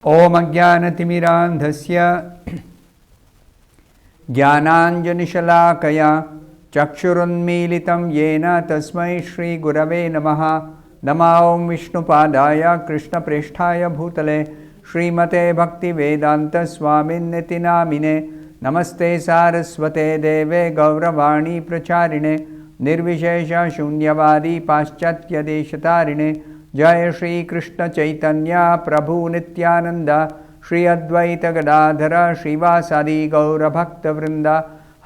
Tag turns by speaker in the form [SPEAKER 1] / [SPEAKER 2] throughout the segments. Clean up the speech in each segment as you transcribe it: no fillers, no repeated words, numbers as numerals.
[SPEAKER 1] ओम अज्ञानतिमिरान्धस्य ज्ञानाञ्जनशलाकया चक्षुरुन्मीलितं येन तस्मै श्रीगुरवे नमः। नमः ॐ विष्णुपादाय कृष्णप्रेष्ठाय भूतले श्रीमते भक्तिवेदान्त स्वामिन्निति नामिने। नमस्ते सारस्वते देवे गौरवाणी प्रचारिणे निर्विशेष शून्यवादी पाश्चात्यदेशतारिणे। जय श्री कृष्ण चैतन्य प्रभु नित्यानंद श्री अद्वैत गदाधर श्रीवासादि गौर भक्त वृंद।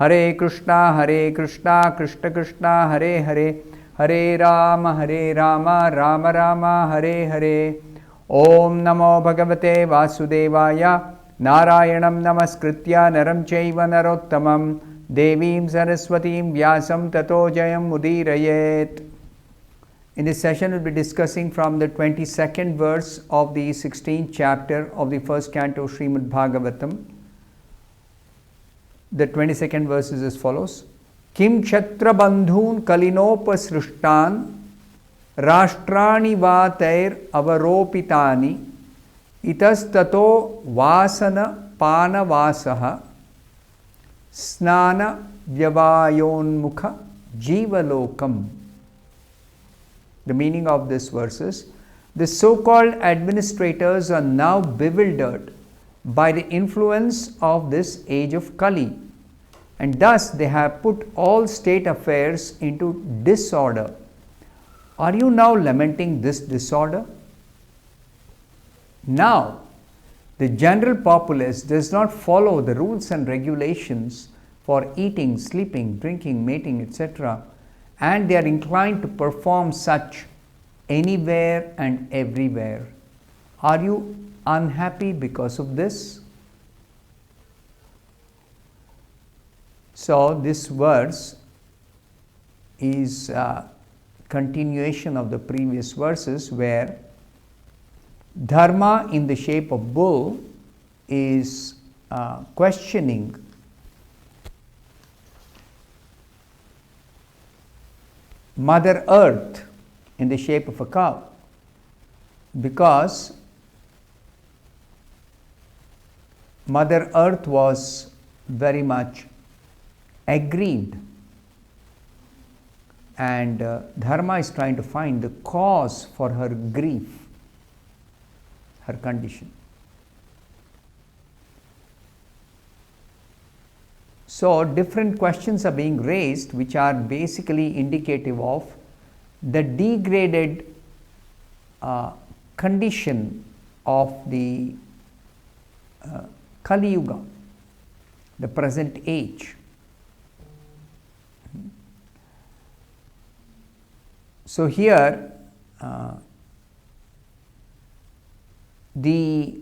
[SPEAKER 1] हरे कृष्णा कृष्ण कृष्णा हरे हरे, हरे राम राम राम हरे हरे। ओम नमो भगवते वासुदेवाय। नारायणं नमस्कृत्य नरं चैव नरोत्तमं देवीं सरस्वतीं व्यासं ततो जयं मुदीरयेत्। In this session, we will be discussing from the 22nd verse of the 16th chapter of the first canto Srimad Bhagavatam. The 22nd verse is as follows: Kim Kshetra Bandhun Kalinopasrishtan Rashtrani Vatair Avaropitani Itastato Vasana Panavasaha Snana Vyavayonmukha Jivalokam. The meaning of this verse is, the so-called administrators are now bewildered by the influence of this age of Kali, and thus they have put all state affairs into disorder. Are you now lamenting this disorder? Now, the general populace does not follow the rules and regulations for eating, sleeping, drinking, mating, etc., and they are inclined to perform such anywhere and everywhere. Are you unhappy because of this? So this verse is a continuation of the previous verses, where Dharma in the shape of bull is questioning Mother Earth in the shape of a cow, because Mother Earth was very much aggrieved, and Dharma is trying to find the cause for her grief, her condition. So different questions are being raised, which are basically indicative of the degraded condition of the Kali Yuga, the present age. So here the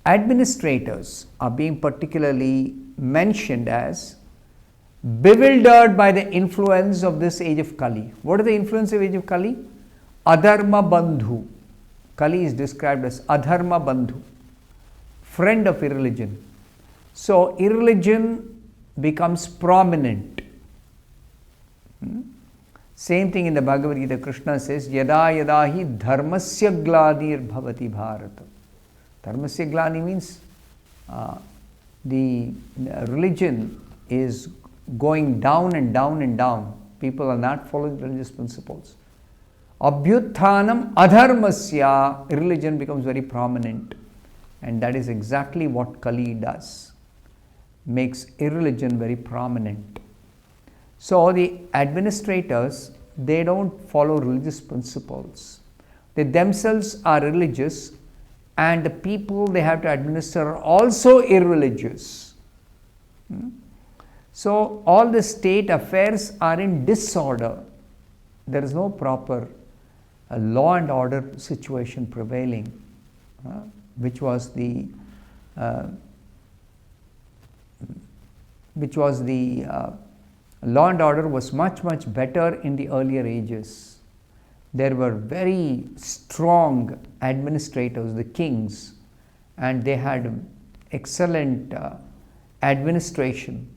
[SPEAKER 1] administrators are being particularly mentioned as bewildered by the influence of this age of Kali. What is the influence of age of Kali? Adharma Bandhu. Kali is described as Adharma Bandhu, friend of irreligion. So irreligion becomes prominent. Same thing in the Bhagavad Gita, Krishna says, Yada yada hi dharmasya gladir bhavati bharata. Dharmasya glani means the religion is going down and down and down. People are not following religious principles. Abhyutthanam adharmasya, religion becomes very prominent, and that is exactly what Kali does, makes irreligion very prominent. So the administrators, they don't follow religious principles. They themselves are religious, and the people they have to administer are also irreligious. So all the state affairs are in disorder. There is no proper law and order situation prevailing, which was the law and order was much better in the earlier ages. There were very strong administrators, the kings, and they had excellent administration.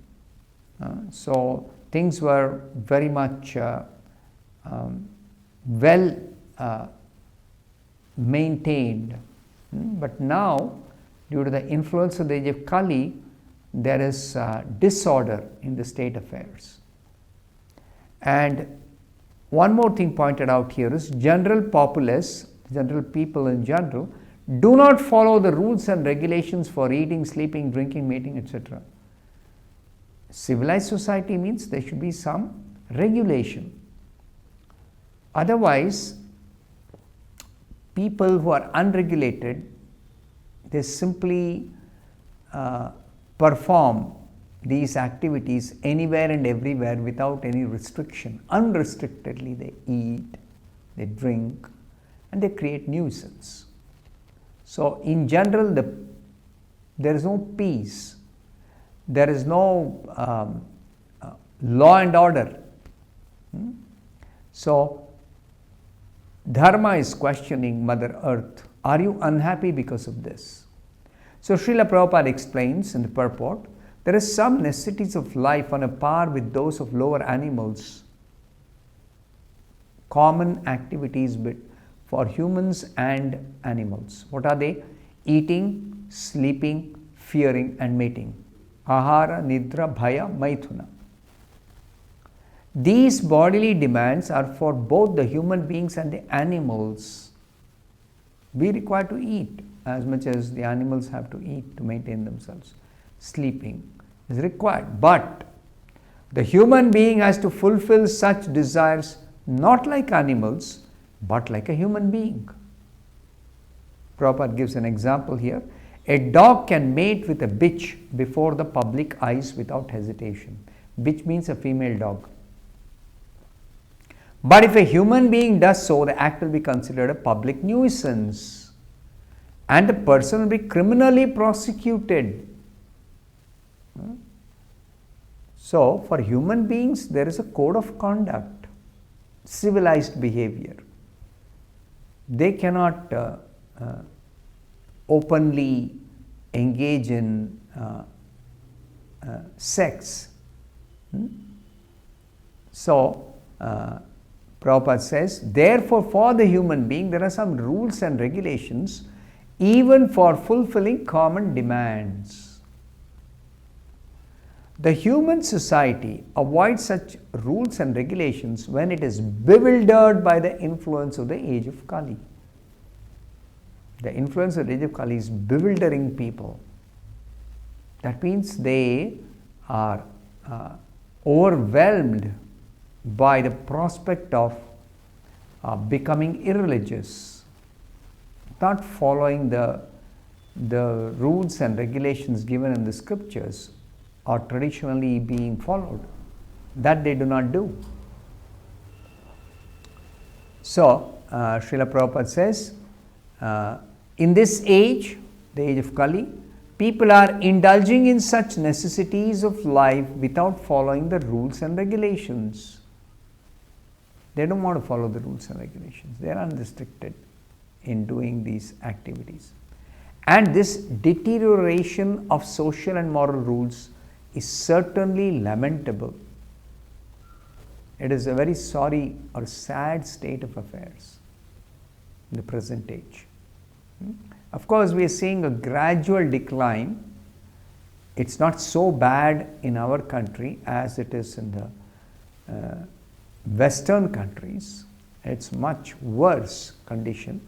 [SPEAKER 1] So things were very much well maintained. But now, due to the influence of the age of Kali, there is disorder in the state affairs. And one more thing pointed out here is general populace, general people in general, do not follow the rules and regulations for eating, sleeping, drinking, mating, etc. Civilized society means there should be some regulation. Otherwise, people who are unregulated, they simply perform these activities anywhere and everywhere without any restriction. Unrestrictedly they eat, they drink, and they create nuisance. So in general, there is no peace. There is no law and order. So Dharma is questioning Mother Earth. Are you unhappy because of this? So Srila Prabhupada explains in the purport, there are some necessities of life on a par with those of lower animals. Common activities for humans and animals. What are they? Eating, sleeping, fearing and mating. Ahara, Nidra, Bhaya, Maithuna. These bodily demands are for both the human beings and the animals. We require to eat as much as the animals have to eat to maintain themselves. Sleeping is required, but the human being has to fulfill such desires not like animals, but like a human being. Prabhupada gives an example here. A dog can mate with a bitch before the public eyes without hesitation. Bitch means a female dog. But if a human being does so, the act will be considered a public nuisance and the person will be criminally prosecuted. So, for human beings, there is a code of conduct, civilized behavior. They cannot openly engage in sex. So, Prabhupada says, therefore, for the human being, there are some rules and regulations even for fulfilling common demands. The human society avoids such rules and regulations when it is bewildered by the influence of the age of Kali. The influence of the age of Kali is bewildering people. That means they are overwhelmed by the prospect of becoming irreligious, not following the rules and regulations given in the scriptures or traditionally being followed. That they do not do. So, Srila Prabhupada says, in this age, the age of Kali, people are indulging in such necessities of life without following the rules and regulations. They don't want to follow the rules and regulations. They are unrestricted in doing these activities. And this deterioration of social and moral rules is certainly lamentable. It is a very sorry or sad state of affairs in the present age. Of course, we are seeing a gradual decline. It's not so bad in our country as it is in the Western countries. It's much worse condition.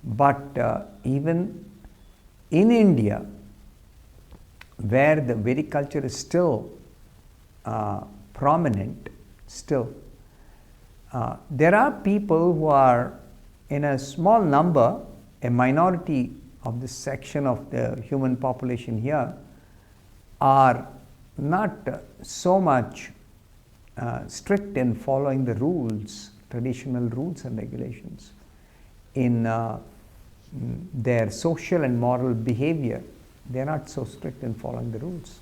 [SPEAKER 1] But even in India, where the Vedic culture is still prominent, there are people who are in a small number, a minority of this section of the human population here, are not so much strict in following the rules, traditional rules and regulations in their social and moral behavior. They are not so strict in following the rules.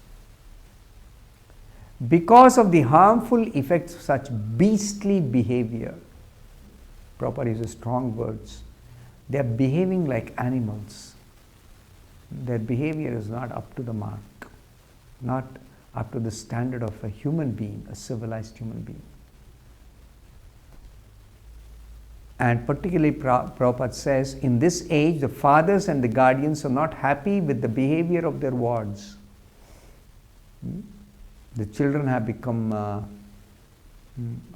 [SPEAKER 1] Because of the harmful effects of such beastly behavior, Prabhupada uses strong words, they are behaving like animals. Their behavior is not up to the mark, not up to the standard of a human being, a civilized human being. And particularly Prabhupada says, in this age, the fathers and the guardians are not happy with the behavior of their wards. The children have become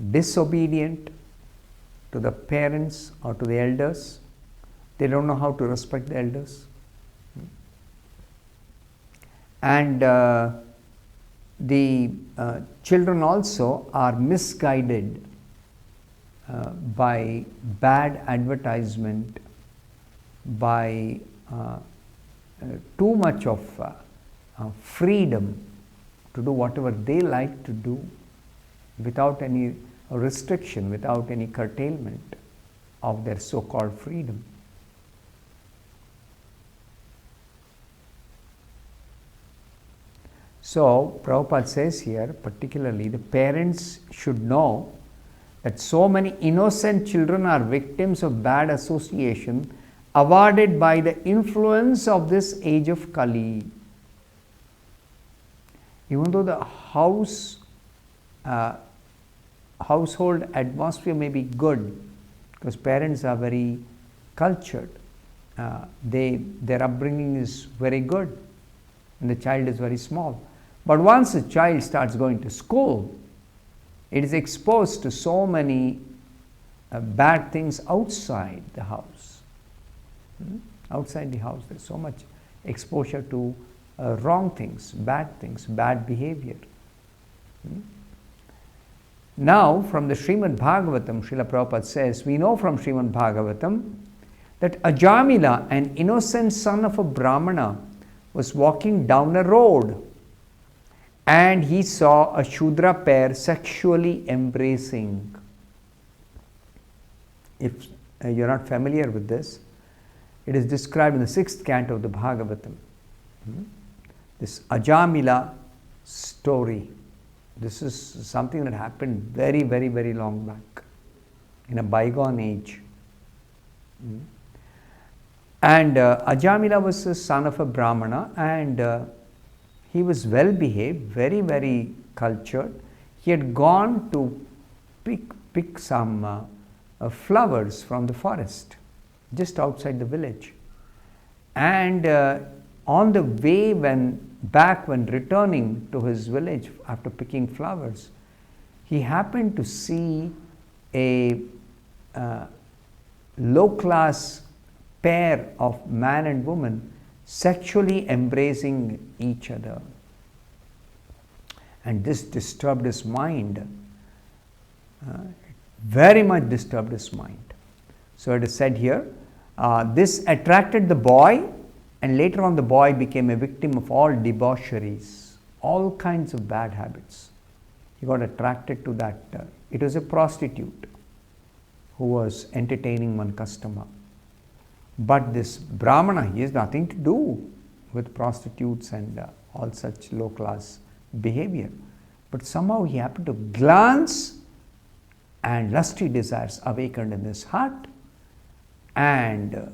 [SPEAKER 1] disobedient to the parents or to the elders. They don't know how to respect the elders. And the children also are misguided by bad advertisement, by too much of freedom to do whatever they like to do without any restriction, without any curtailment of their so-called freedom. So, Prabhupada says here, particularly, the parents should know that so many innocent children are victims of bad association awarded by the influence of this age of Kali. Even though the household atmosphere may be good, because parents are very cultured, their upbringing is very good, and the child is very small. But once a child starts going to school, it is exposed to so many bad things outside the house. Outside the house, there's so much exposure to wrong things, bad behavior. Now, from the Srimad Bhagavatam, Srila Prabhupada says, we know from Srimad Bhagavatam that Ajamila, an innocent son of a Brahmana, was walking down a road and he saw a Shudra pair sexually embracing. If you're not familiar with this, it is described in the 6th canto of the Bhagavatam. This Ajamila story. This is something that happened very, very, very long back, in a bygone age. And Ajamila was the son of a Brahmana, and he was well behaved, very, very cultured. He had gone to pick some flowers from the forest just outside the village. And on the way when returning to his village after picking flowers, he happened to see a low-class pair of man and woman sexually embracing each other. And this disturbed his mind, very much disturbed his mind. So it is said here, this attracted the boy, and later on the boy became a victim of all debaucheries, all kinds of bad habits. He got attracted to that. It was a prostitute who was entertaining one customer. But this Brahmana, he has nothing to do with prostitutes and all such low-class behavior. But somehow he happened to glance, and lusty desires awakened in his heart, and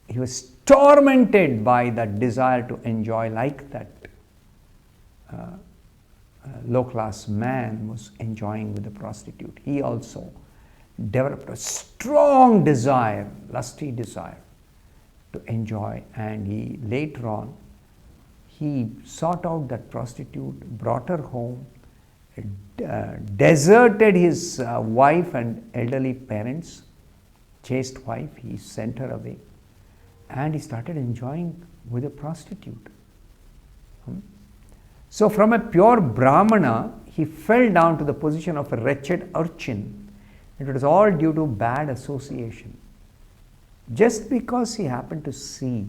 [SPEAKER 1] he was tormented by that desire to enjoy like that low-class man was enjoying with the prostitute. He also developed a strong desire, lusty desire to enjoy, and he later on he sought out that prostitute, brought her home, deserted his wife and elderly parents, chaste wife, he sent her away, and he started enjoying with a prostitute. So from a pure Brahmana, he fell down to the position of a wretched urchin. It was all due to bad association. Just because he happened to see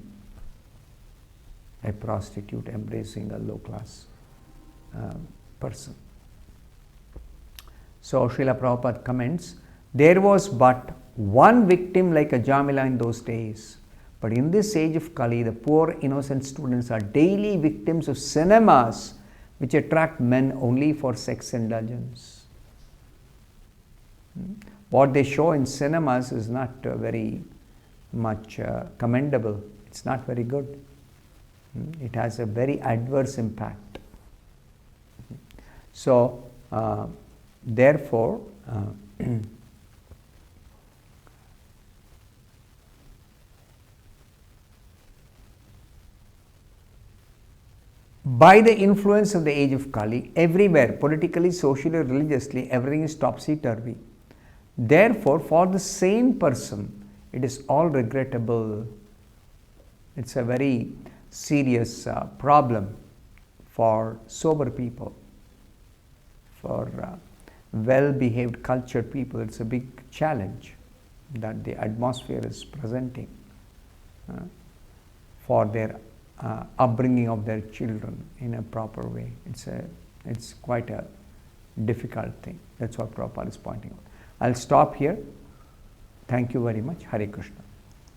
[SPEAKER 1] a prostitute embracing a low-class person. So Srila Prabhupada comments, there was but one victim like Ajamila in those days. But in this age of Kali, the poor innocent students are daily victims of cinemas which attract men only for sex indulgence. What they show in cinemas is not very much commendable. It's not very good. It has a very adverse impact. So, therefore, by the influence of the age of Kali, everywhere, politically, socially, religiously, everything is topsy-turvy. Therefore, for the sane person, it is all regrettable. It's a very serious problem for sober people. For well-behaved, cultured people, it's a big challenge that the atmosphere is presenting for their upbringing of their children in a proper way. It's quite a difficult thing. That's what Prabhupada is pointing out. I'll stop here. Thank you very much. Hare Krishna.